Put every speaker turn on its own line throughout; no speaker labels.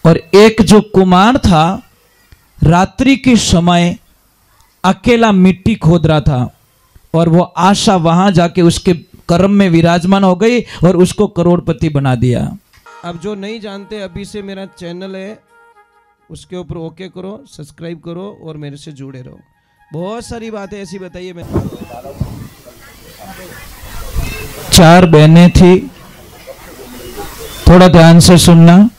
और एक जो कुमार था रात्रि के समय अकेला मिट्टी खोद रहा था और वो आशा वहां जाके उसके कर्म में विराजमान हो गई और उसको करोड़पति बना दिया।
अब जो नहीं जानते, अभी से मेरा चैनल है उसके ऊपर ओके करो, सब्सक्राइब करो और मेरे से जुड़े रहो। बहुत सारी बातें ऐसी बताइए। मैं
4 बहनें थी, थोड़ा ध्यान से सुनना।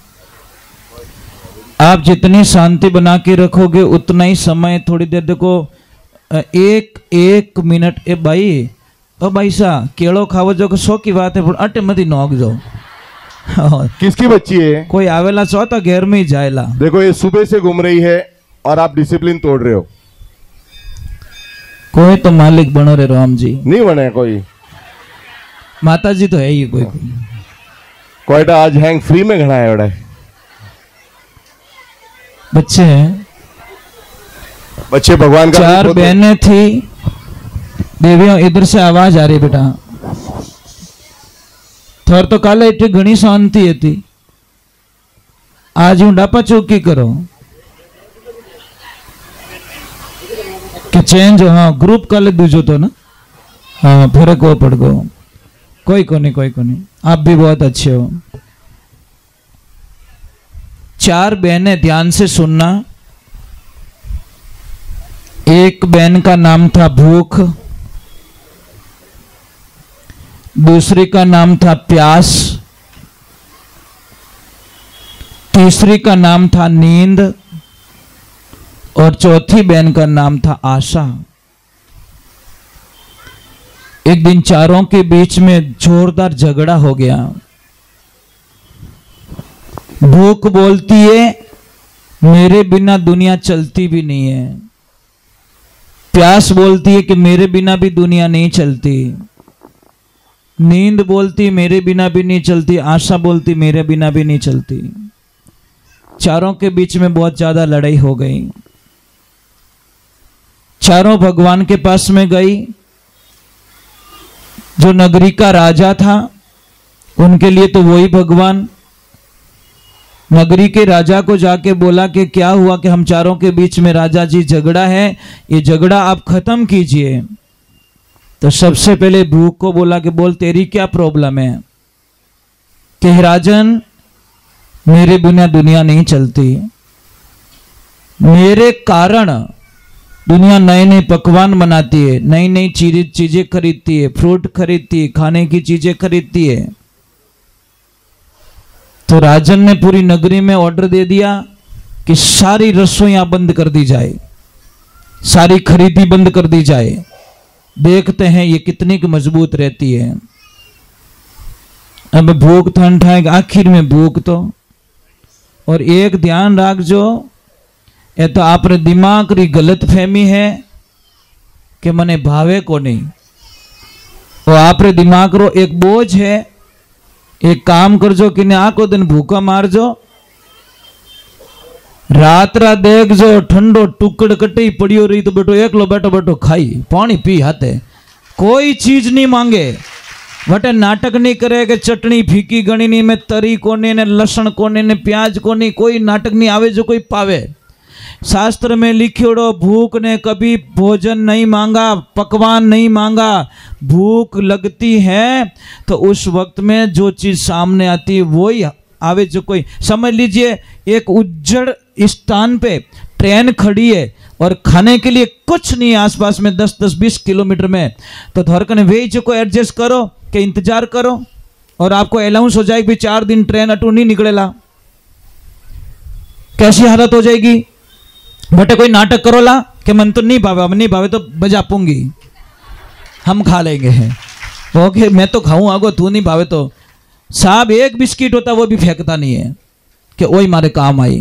आप जितनी शांति बना के रखोगे उतना ही समय, थोड़ी देर देखो, एक मिनट। ए भाई, ओ भाई सा केड़ो खावो जो 100 की बात है, अटे मत नोक जाओ।
किसकी बच्ची है?
कोई आवेला सो तो घेर में ही जाएला।
देखो ये सुबह से घूम रही है और आप डिसिप्लिन तोड़ रहे हो।
कोई तो मालिक बनो रे राम जी।
नहीं बने कोई,
माता जी तो है ही कोई।
कोयटा आज हैंग फ्री में घना है बड़ा।
बच्चे हैं,
बच्चे भगवान का
4 बहनें थी। देवियों इधर से आवाज आ रही बेटा। थोर तो काले इतनी घनी शांति थी, आज हूं डापा चौकी करो कि चेंज हो। हाँ ग्रुप काले दूजो तो ना, हाँ फर्क हो पड़ गो। कोई को नहीं, कोई को नहीं, आप भी बहुत अच्छे हो। 4 बहनें, ध्यान से सुनना। एक बहन का नाम था भूख, दूसरी का नाम था प्यास, तीसरी का नाम था नींद और चौथी बहन का नाम था आशा। एक दिन चारों के बीच में जोरदार झगड़ा हो गया। भूख बोलती है मेरे बिना दुनिया चलती भी नहीं है, प्यास बोलती है कि मेरे बिना भी दुनिया नहीं चलती, नींद बोलती मेरे बिना भी नहीं चलती, आशा बोलती मेरे बिना भी नहीं चलती। चारों के बीच में बहुत ज्यादा लड़ाई हो गई। चारों भगवान के पास में गई। जो नगरी का राजा था उनके लिए तो वही भगवान। नगरी के राजा को जाके बोला कि क्या हुआ कि हम चारों के बीच में राजा जी झगड़ा है, ये झगड़ा आप खत्म कीजिए। तो सबसे पहले भूख को बोला कि बोल तेरी क्या प्रॉब्लम है? कि राजन मेरे बिना दुनिया नहीं चलती, मेरे कारण दुनिया नए नए पकवान बनाती है, नई नई चीजें खरीदती है, फ्रूट खरीदती है, खाने की चीजें खरीदती है। तो राजन ने पूरी नगरी में ऑर्डर दे दिया कि सारी रसोइयां बंद कर दी जाए, सारी खरीदी बंद कर दी जाए। देखते हैं ये कितनी मजबूत रहती है। अब भूख ठंड ठाएगा, आखिर में भूख तो। और एक ध्यान रख जो, ये तो आपरे दिमाग री गलत फहमी है कि मने भावे को नहीं, वो आपरे दिमाग रो एक बोझ है। एक काम कर जो कि आको दिन भूखा मार जो, रात रात देख जो ठंडो टुकड़ कटी पड़ियो रही तो बेटो एकलो बैठो बैठो खाई पानी पी हाथे, कोई चीज नहीं मांगे। वटे नाटक नहीं करे कि चटनी फीकी गणी नहीं, में तरी कोने ने लसण कोने ने प्याज कोनी, कोई नाटक नहीं आवे जो कोई पावे। शास्त्र में लिखियोड़ो भूख ने कभी भोजन नहीं मांगा, पकवान नहीं मांगा। भूख लगती है तो उस वक्त में जो चीज सामने आती है वही आवे जो कोई। समझ लीजिए एक उज्जड़ स्थान पे ट्रेन खड़ी है और खाने के लिए कुछ नहीं आसपास में, 10-20 किलोमीटर में, तो धरकने वे जो को एडजस्ट करो कि इंतजार करो और आपको अलाउंस हो जाएगी 4 दिन ट्रेन अटू नहीं निकलेला। कैसी हालत हो जाएगी? बटे कोई नाटक करो ला कि मन तो नहीं भावे, अब नहीं भावे तो बजा पूंगी, हम खा लेंगे। ओके मैं तो खाऊं आगो, तू नहीं भावे तो। साहब एक बिस्किट होता वो भी फेंकता नहीं है कि वही मारे काम आई।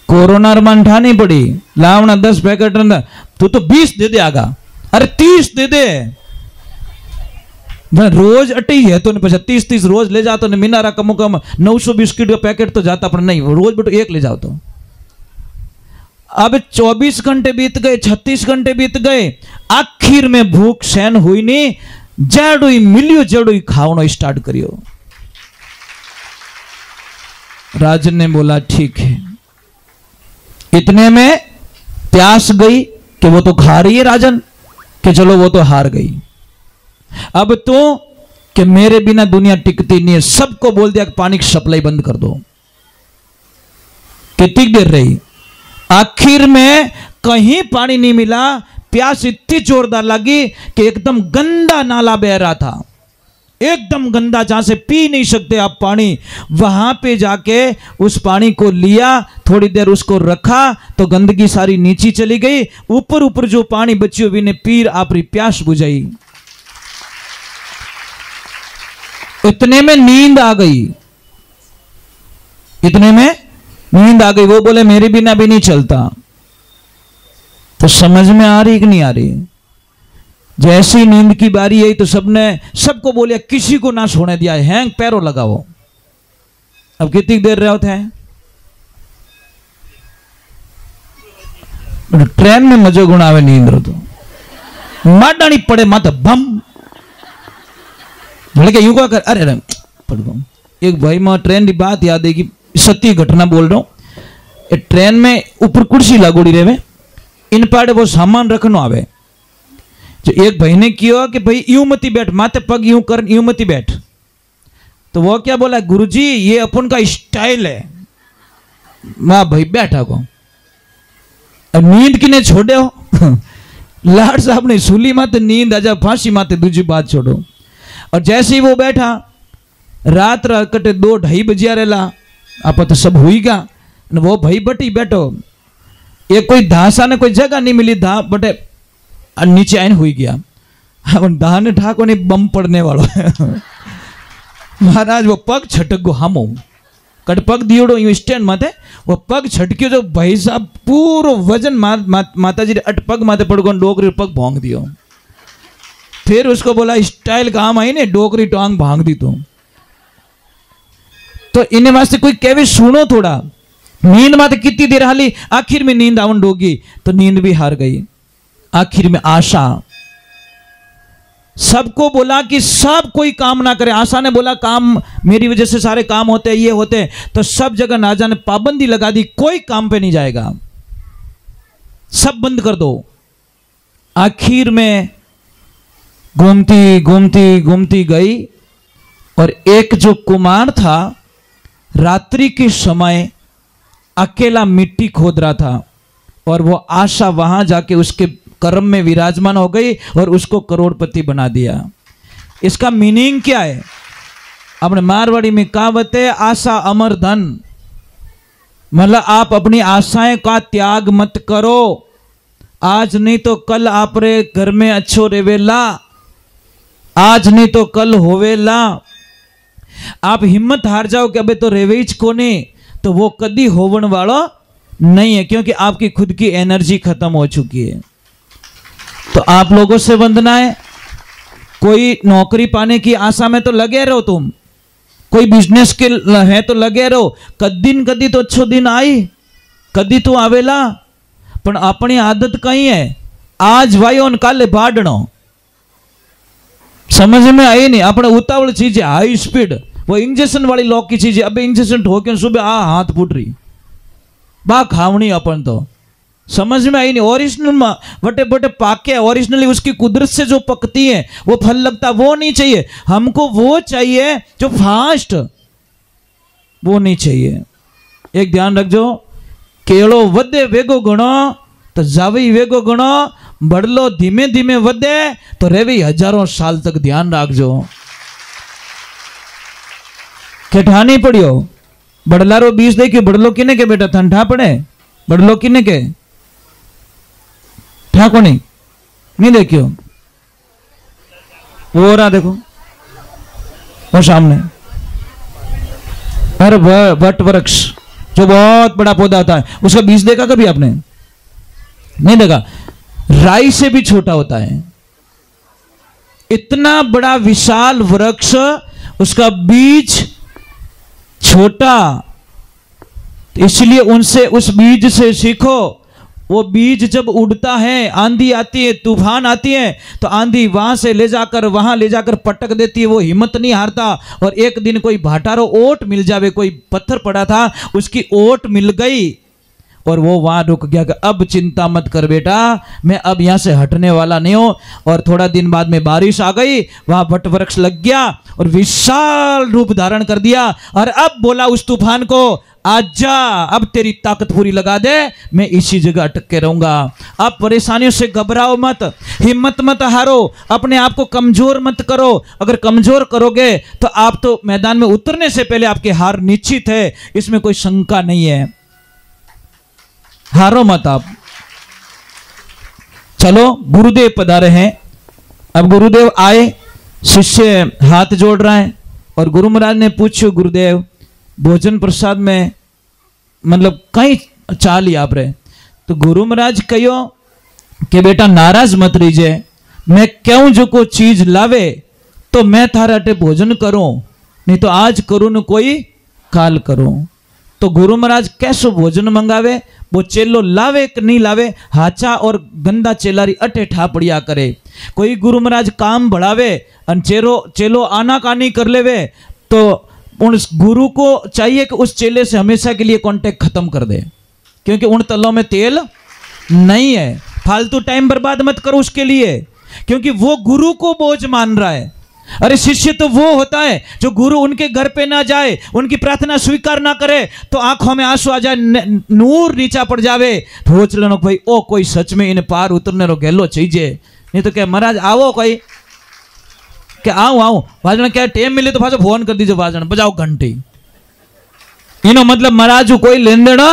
कोरोना रमान ठानी पड़ी, लावना 10 पैकेट, तू तो 20 दे दे आगा, अरे 30 दे दे। रोज अटी है तो 30 रोज ले जाओ तो मीनारा कम 900 बिस्किट का पैकेट तो जाता, पर नहीं रोज बेटो एक ले जाओ तो। अब 24 घंटे बीत गए, 36 घंटे बीत गए, आखिर में भूख सहन हुई नहीं, जड़ोई मिलियो जड़ोई खावनो स्टार्ट करियो। राजन ने बोला ठीक है। इतने में प्यास गई कि वो तो खा रही है राजन, कि चलो वो तो हार गई। अब तो कि मेरे बिना दुनिया टिकती नहीं है, सबको बोल दिया कि पानी की सप्लाई बंद कर दो। कितनी देर रही, आखिर में कहीं पानी नहीं मिला। प्यास इतनी जोरदार लगी कि एकदम गंदा नाला बह रहा था, एकदम गंदा, जहां से पी नहीं सकते आप पानी। वहां पे जाके उस पानी को लिया, थोड़ी देर उसको रखा तो गंदगी सारी नीचे चली गई। ऊपर ऊपर जो पानी बची हुई ने पीर आपरी प्यास बुझाई। इतने में नींद आ गई, इतने में नींद आ गई। वो बोले मेरे बिना भी नहीं चलता। तो समझ में आ रही कि नहीं आ रही? जैसी नींद की बारी आई तो सबको बोलिया किसी को ना सोने दिया, हैंग पैरों लगाओ। अब कितनी देर रहे होते हैं? ट्रेन में मजो गुणावे नींद रो तो माडानी पड़े मत बम भड़के यूं कर। अरे पढ़ एक भाई मां ट्रेन की बात याद है कि सत्य घटना बोल रहा हूं। ट्रेन में ऊपर कुर्सी लागोड़ी रहे, इन पाड़े वो सामान रखनो आवे। जो एक भाई ने किया कि भाई यूं मती बैठ, माथे पग यूं कर, यूं मती बैठ। तो वो क्या बोला, गुरुजी ये अपन का स्टाइल है। मां भाई बैठा को अब नींद किने छोड़े हो लाड साहब ने सूली माते नींद आजा, फांसी माते दूसरी बात छोड़ो। और जैसे ही वो बैठा, रात कटे 2-2:30 बजिया रेला, आप तो सब हुई गा। वो भाई बटी बैठो, ये कोई धासा ने कोई जगह नहीं मिली, धा बटे नीचे आइन हुई गया। धा ने ठाको ने बम पड़ने वालों महाराज वो पग छटक गो हमो कट पग दियोड़ो यूं स्टैंड माथे, वो पग छटक्यो जो भाई साहब पूरो वजन माता जी अट पग माथे पड़ गो, डोकरी पग भोंग दियो। फिर उसको बोला स्टाइल काम आई ने, डोकरी टांग भांग दी तो इन्हें वास्ते कोई कहवे सुनो थोड़ा। नींद माते कितनी देर हाली, आखिर में नींद आवन डोगी तो नींद भी हार गई। आखिर में आशा, सबको बोला कि सब कोई काम ना करे। आशा ने बोला काम मेरी वजह से सारे काम होते हैं, ये होते हैं। तो सब जगह ना जाने पाबंदी लगा दी, कोई काम पे नहीं जाएगा, सब बंद कर दो। आखिर में घूमती घूमती घूमती गई और एक जो कुमार था रात्रि के समय अकेला मिट्टी खोद रहा था और वो आशा वहां जाके उसके कर्म में विराजमान हो गई और उसको करोड़पति बना दिया। इसका मीनिंग क्या है? अपने मारवाड़ी में कहावत है, आशा अमर धन। मतलब आप अपनी आशाएं का त्याग मत करो, आज नहीं तो कल आपरे घर में अच्छो रेवेला, आज नहीं तो कल होवेला। आप हिम्मत हार जाओ कि अबे तो रेवेज कोने, तो वो कदी होवन वाला नहीं है, क्योंकि आपकी खुद की एनर्जी खत्म हो चुकी है। तो आप लोगों से वंदना है, कोई नौकरी पाने की आशा में तो लगे रहो, तुम कोई बिजनेस के है तो लगे रहो। कदी तो अच्छो दिन आई, कदी तो आवेला, पण अपनी आदत कहीं है आज वायो न काले बाडनो। समझ में आई नहीं? अपने उतावल चीज है, हाई स्पीड, वो इंजेक्शन वाली लॉक की चीज है। अबे इंजेक्शन ठोके सुबह हाथ फूट रही, बा खावनी अपन तो समझ में आई नहीं। ओरिजिनल बटे बटे पाके ओरिजिनली उसकी कुदरत से जो पकती है वो फल लगता, वो नहीं चाहिए हमको। वो चाहिए जो फास्ट, वो नहीं चाहिए। एक ध्यान रखो, केड़ो वधे वेगो गणो तो जावी वेगो गणो, बड़लो धीमे धीमे वधे तो रेवी हजारों साल तक। ध्यान रखो, केठानी पड़ियो बड़लारो बीज देखियो, बड़लो किने के बेटा ठंडा पड़े, बड़लो किने के ठाको नहीं देखियो, वो रहा देखो वो सामने। अरे वट वृक्ष जो बहुत बड़ा पौधा होता है, उसका बीज देखा कभी आपने? नहीं देखा। राई से भी छोटा होता है, इतना बड़ा विशाल वृक्ष, उसका बीज छोटा। इसलिए उनसे, उस बीज से सीखो, वो बीज जब उड़ता है, आंधी आती है, तूफान आती है, तो आंधी वहां से ले जाकर वहां ले जाकर पटक देती है, वो हिम्मत नहीं हारता। और एक दिन कोई भाटारो ओट मिल जावे, कोई पत्थर पड़ा था उसकी ओट मिल गई और वो वहां रुक गया कि अब चिंता मत कर बेटा, मैं अब यहां से हटने वाला नहीं हूं। और थोड़ा दिन बाद में बारिश आ गई, वहां वट वृक्ष लग गया और विशाल रूप धारण कर दिया। और अब बोला उस तूफान को, आजा, अब तेरी ताकत पूरी लगा दे, मैं इसी जगह अटक के रहूंगा। अब परेशानियों से घबराओ मत, हिम्मत मत हारो, अपने आप को कमजोर मत करो। अगर कमजोर करोगे तो आप तो मैदान में उतरने से पहले आपकी हार निश्चित है, इसमें कोई शंका नहीं है। हारो मत आप। चलो, गुरुदेव पधारे हैं। अब गुरुदेव आए, शिष्य हाथ जोड़ रहा है और गुरु महाराज ने पूछो, गुरुदेव भोजन प्रसाद में मतलब कई चाल आप रहे। तो गुरु महाराज कहो कि बेटा नाराज मत रहीजे, मैं क्यों जो को चीज लावे तो मैं थारे अटे भोजन करूं, नहीं तो आज करूं न कोई काल करूं। तो गुरु महाराज कैसो भोजन मंगावे, वो चेलो लावे कि नहीं लावे, हाचा और गंदा चेलारी अटे ठा पड़िया करे। कोई गुरु महाराज काम बढ़ावे और चेलो आना कानी कर लेवे, तो उस गुरु को चाहिए कि उस चेले से हमेशा के लिए कांटेक्ट खत्म कर दे, क्योंकि उन तलों में तेल नहीं है। फालतू टाइम बर्बाद मत करो उसके लिए, क्योंकि वो गुरु को बोझ मान रहा है। अरे शिष्य तो वो होता है जो गुरु उनके घर पे ना जाए, उनकी प्रार्थना स्वीकार ना करे तो आंखों में आंसू आ जाए, नूर नीचा पड़ जावे, सोच लेनो भाई ओ कोई सच में इन पार उतरने रो गेलो चाहिए, नहीं तो क्या महाराज आओ कोई के आऊं भाजन क्या टेम मिले तो पाछो फोन कर दीजिए, भाजन बजाओ घंटी। इनो मतलब महाराज कोई लेन देना,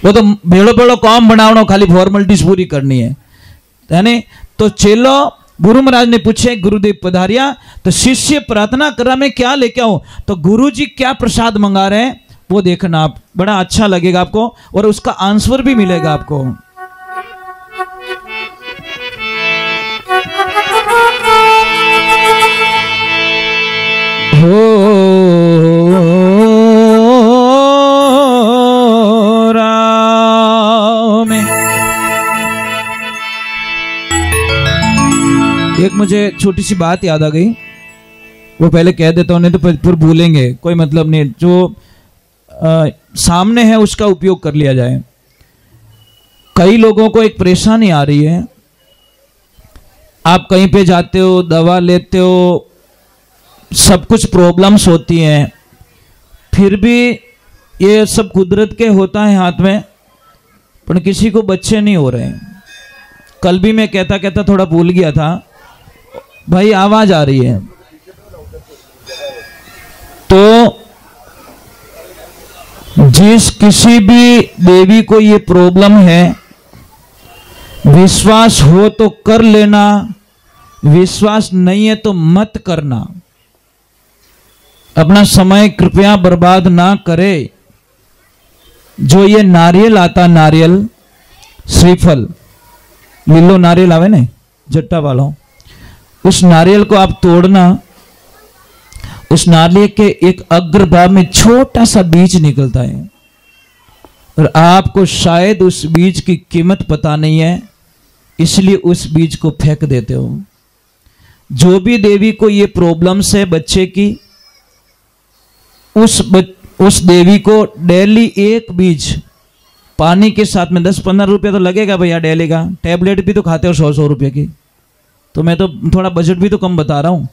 वो तो भेड़ो भेड़ो काम बनावनो, खाली फॉर्मेलिटीज पूरी करनी है नहीं। तो चेलो गुरु महाराज ने पूछे, गुरुदेव पधारिया, तो शिष्य प्रार्थना करा मैं क्या लेके आऊं, तो गुरु जी क्या प्रसाद मंगा रहे हैं वो देखना आप, बड़ा अच्छा लगेगा आपको और उसका आंसर भी मिलेगा आपको। एक मुझे छोटी सी बात याद आ गई, वो पहले कह देता हूं, नहीं तो फिर भूलेंगे, कोई मतलब नहीं। जो सामने है उसका उपयोग कर लिया जाए। कई लोगों को एक परेशानी आ रही है, आप कहीं पे जाते हो, दवा लेते हो, सब कुछ प्रॉब्लम्स होती हैं, फिर भी ये सब कुदरत के होता है हाथ में, पर किसी को बच्चे नहीं हो रहे। कल भी मैं कहता कहता थोड़ा भूल गया था, भाई आवाज आ रही है। तो जिस किसी भी देवी को ये प्रॉब्लम है, विश्वास हो तो कर लेना, विश्वास नहीं है तो मत करना। अपना समय कृपया बर्बाद ना करे। जो ये नारियल आता, नारियल श्रीफल, लीलो नारियल आवे ने जट्टा वालों, उस नारियल को आप तोड़ना, उस नारियल के एक अग्रभाग में छोटा सा बीज निकलता है और आपको शायद उस बीज की कीमत पता नहीं है, इसलिए उस बीज को फेंक देते हो। जो भी देवी को ये प्रॉब्लम्स है बच्चे की, उस देवी को डेली एक बीज पानी के साथ में 10-15 रुपये तो लगेगा भैया डेली का, टैबलेट भी तो खाते हो 100-100 रुपये की, तो मैं तो थोड़ा बजट भी तो कम बता रहा हूं।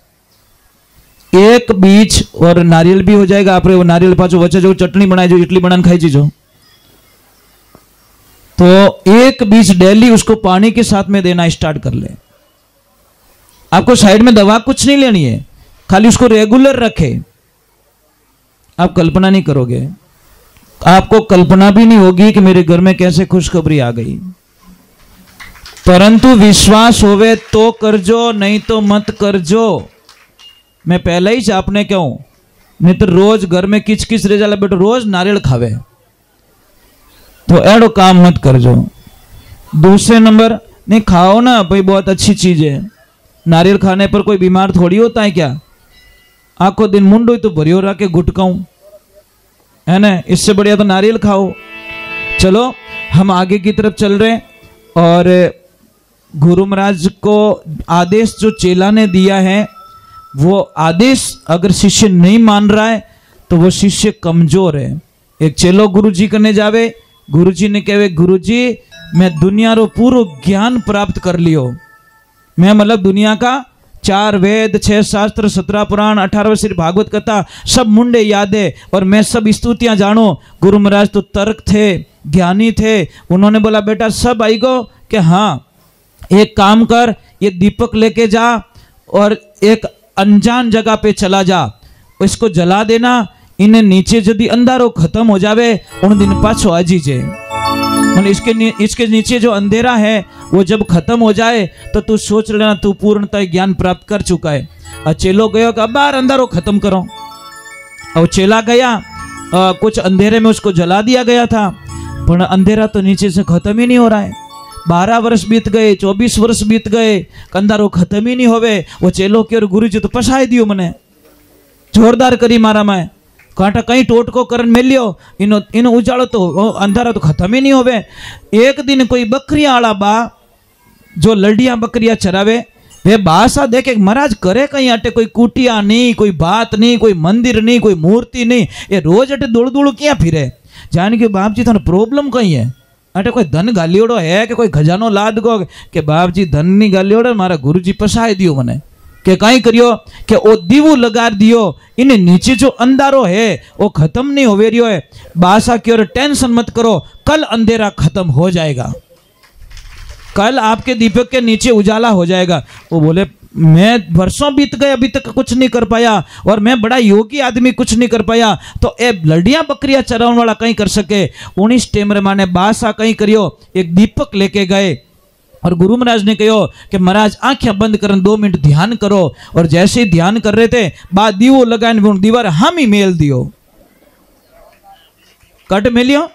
एक बीज और नारियल भी हो जाएगा, आप वो नारियल पाचो वच्चे जो चटनी बनाए, जो इडली बनाने खाई चीजों, तो एक बीज डेली उसको पानी के साथ में देना स्टार्ट कर ले। आपको साइड में दवा कुछ नहीं लेनी है, खाली उसको रेगुलर रखे। आप कल्पना नहीं करोगे, आपको कल्पना भी नहीं होगी कि मेरे घर में कैसे खुशखबरी आ गई। परंतु विश्वास होवे तो करजो, नहीं तो मत करजो। मैं पहले ही आपने क्यों, नहीं तो रोज घर में किच किच रह जाला बेटो, रोज नारियल खावे, तो एड़ो काम मत करजो। दूसरे नंबर, नहीं खाओ ना भाई, बहुत अच्छी चीज है, नारियल खाने पर कोई बीमार थोड़ी होता है क्या। आखो दिन मुंडो तो भरियो रहा के गुटकाऊं, है ना, इससे बढ़िया तो नारियल खाओ। चलो हम आगे की तरफ चल रहे हैं और गुरु महाराज को आदेश जो चेला ने दिया है वो आदेश अगर शिष्य नहीं मान रहा है तो वो शिष्य कमजोर है। एक चेलो गुरु जी करने जावे, गुरु जी ने कहे गुरु जी मैं दुनिया रो पूरो ज्ञान प्राप्त कर लियो, मैं मतलब दुनिया का 4 वेद 6 शास्त्र 17 पुराण 18 श्री भागवत कथा सब मुंडे याद है और मैं सब स्तुतियां जानो। गुरु महाराज तो तर्क थे, ज्ञानी थे। उन्होंने बोला बेटा सब आई गो कि हाँ एक काम कर, ये दीपक लेके जा और एक अनजान जगह पे चला जा, इसको जला देना, इन्हें नीचे यदि अंधारो खत्म हो जावे उन दिन पाछो आ जीजे। इसके नीचे जो अंधेरा है वो जब खत्म हो जाए तो तू सोच लेना तू पूर्णतः ज्ञान प्राप्त कर चुका है। और चेलो गयो कि अब बार अंधारो खत्म करो। और चेला गया, कुछ अंधेरे में उसको जला दिया गया था, पर अंधेरा तो नीचे से खत्म ही नहीं हो रहा है। 12 वर्ष बीत गए, 24 वर्ष बीत गए, अंधारो खत्म ही नहीं होवे। वो चेलो के और गुरु जी तो पछाई दियो मने, जोरदार करी मारा मैं कांटा कहीं टोटको करन मिलियो, इनो उजाड़ो तो अंधारा तो खत्म ही नहीं होवे। एक दिन कोई बकरियां आला बा जो लड़ियां बकरियां चरावे, वे बासा देखे महाराज करे कहीं अटे कोई कुटिया नहीं, कोई बात नहीं, कोई मंदिर नहीं, कोई मूर्ति नहीं, ये रोज अटे दूड़ दूड़ क्या फिरे। जान के बाप जी थाने प्रॉब्लम कहीं है, अटे कोई धन गालियोड़ो है कि कोई खजानो लाद गो के बाप जी धन नहीं गालियोड़ो, मारा गुरु जी पसाई दियो मने के कहीं करियो कि ओ दीवू लगा दियो, इन्हें नीचे जो अंधारो है वो खत्म नहीं हो रियो है। बासा की ओर टेंशन मत करो, कल अंधेरा खत्म हो जाएगा, कल आपके दीपक के नीचे उजाला हो जाएगा। वो बोले मैं वर्षों बीत गए अभी तक कुछ नहीं कर पाया और मैं बड़ा योगी आदमी कुछ नहीं कर पाया, तो ए लड़ियां बकरियां चराने वाला कहीं कर सके। 19 टेमरे माने बासा कहीं करियो, एक दीपक लेके गए और गुरु महाराज ने कहो कि महाराज आंखें बंद कर 2 मिनट ध्यान करो। और जैसे ही ध्यान कर रहे थे बाद दीवो लगाने दीवार हम ही मेल दियो, कट मेलियो,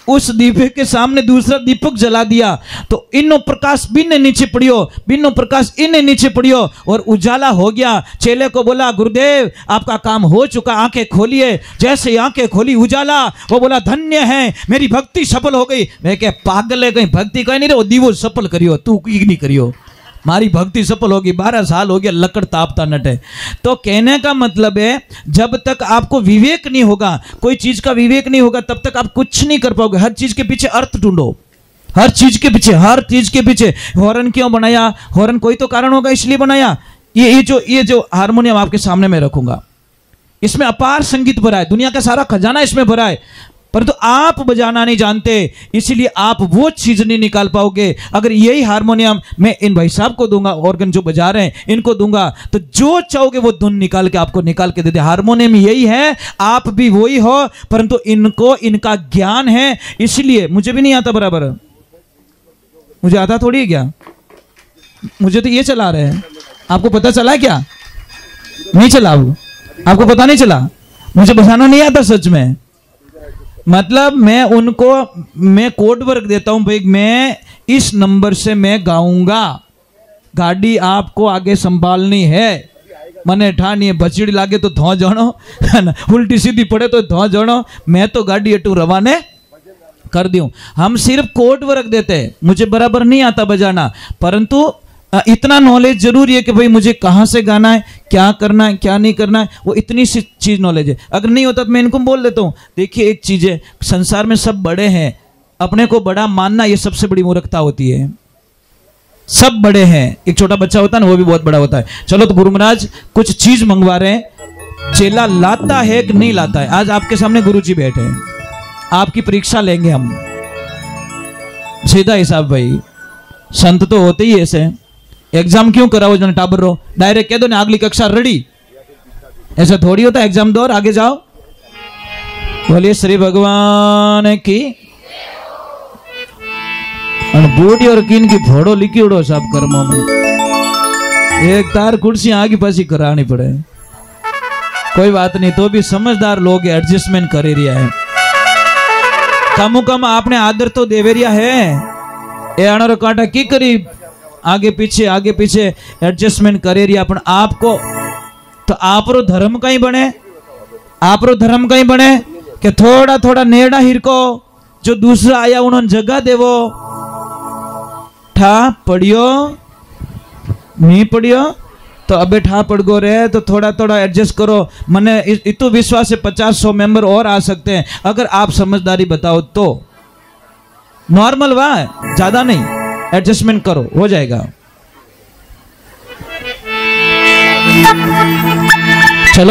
उस दीपक के सामने दूसरा दीपक जला दिया तो इनो प्रकाश बिन्ने नीचे पड़ियो, बिन्नो प्रकाश इन्हें नीचे पड़ियो और उजाला हो गया। चेले को बोला गुरुदेव आपका काम हो चुका, आंखें खोलिए। जैसे ही आंखें खोली उजाला, वो बोला धन्य है मेरी भक्ति सफल हो गई। मैं क्या पागल है, कहीं भक्ति कहीं नहीं रहो, दीवो सफल करियो, तू की नहीं करियो, मारी भक्ति सफल होगी। 12 साल हो गया लकड़ तापता नटे। तो कहने का मतलब है जब तक आपको विवेक नहीं होगा, कोई चीज का विवेक नहीं होगा, तब तक आप कुछ नहीं कर पाओगे। हर चीज के पीछे अर्थ ढूंढो, हर चीज के पीछे, हर चीज के पीछे। हॉर्न क्यों बनाया, हॉर्न कोई तो कारण होगा इसलिए बनाया। ये जो हारमोनियम आपके सामने मैं रखूंगा, इसमें अपार संगीत भरा है, दुनिया का सारा खजाना इसमें भरा है, परंतु आप बजाना नहीं जानते, इसीलिए आप वो चीज नहीं निकाल पाओगे। अगर यही हारमोनियम मैं इन भाई साहब को दूंगा, ऑर्गन जो बजा रहे हैं इनको दूंगा, तो जो चाहोगे वो धुन निकाल के आपको निकाल के दे दे। हारमोनियम यही है, आप भी वही हो, परंतु इनको इनका ज्ञान है। इसलिए मुझे भी नहीं आता बराबर, मुझे आता थोड़ी है क्या, मुझे तो ये चला रहे हैं। आपको पता चला है क्या? नहीं चला, आपको पता नहीं चला, मुझे बजाना नहीं आता सच में। मतलब मैं कोड वर्क देता हूं भाई, मैं इस नंबर से मैं गाऊंगा, गाड़ी आपको आगे संभालनी है, मने ठानी है, बचड़ी लागे तो धो जानो, उल्टी सीधी पड़े तो धो जानो, मैं तो गाड़ी एटू रवाने कर दूं। हम सिर्फ कोड वर्क देते हैं, मुझे बराबर नहीं आता बजाना, परंतु इतना नॉलेज जरूरी है कि भाई मुझे कहाँ से गाना है, क्या करना है, क्या नहीं करना है, वो इतनी सी चीज नॉलेज है। अगर नहीं होता तो मैं इनको बोल देता हूँ, देखिए एक चीज है, संसार में सब बड़े हैं, अपने को बड़ा मानना ये सबसे बड़ी मूर्खता होती है। सब बड़े हैं, एक छोटा बच्चा होता है ना वो भी बहुत बड़ा होता है। चलो तो गुरु महाराज कुछ चीज मंगवा रहे हैं, चेला लाता है कि नहीं लाता है। आज आपके सामने गुरु जी बैठे हैं, आपकी परीक्षा लेंगे हम, सीधा हिसाब भाई, संत तो होते ही ऐसे। एग्जाम क्यों कराओ जन टाबर रो, डायरेक्ट कह दो ना अगली कक्षा रेडी, ऐसा थोड़ी होता है। एग्जाम दो और आगे जाओ। बोलिए श्री भगवान की। बूढ़ी और किन की फोड़ो लिखी उड़ो सब कर्मों में, एक तार कुर्सी आगे पासी करानी पड़े, कोई बात नहीं, तो भी समझदार लोग एडजस्टमेंट करे रिया है। कम कम आपने आदर तो देवेरिया है, ए अणर कांटा की करी आगे पीछे एडजस्टमेंट करे रिया। पण आपको तो आपरो धर्म कहीं बने, आपरो धर्म कहीं बने कि थोड़ा थोड़ा नेड़ा हिरको, जो दूसरा आया उन्होंने जगह देवो। ठा पढ़ियो नहीं पढ़ियो तो अबे ठा पढ़ गो रहे तो थोड़ा थोड़ा एडजस्ट करो। मने इतो विश्वास से 50-100 मेंबर और आ सकते हैं अगर आप समझदारी बताओ तो। नॉर्मल वाह, ज्यादा नहीं, एडजस्टमेंट करो, हो जाएगा।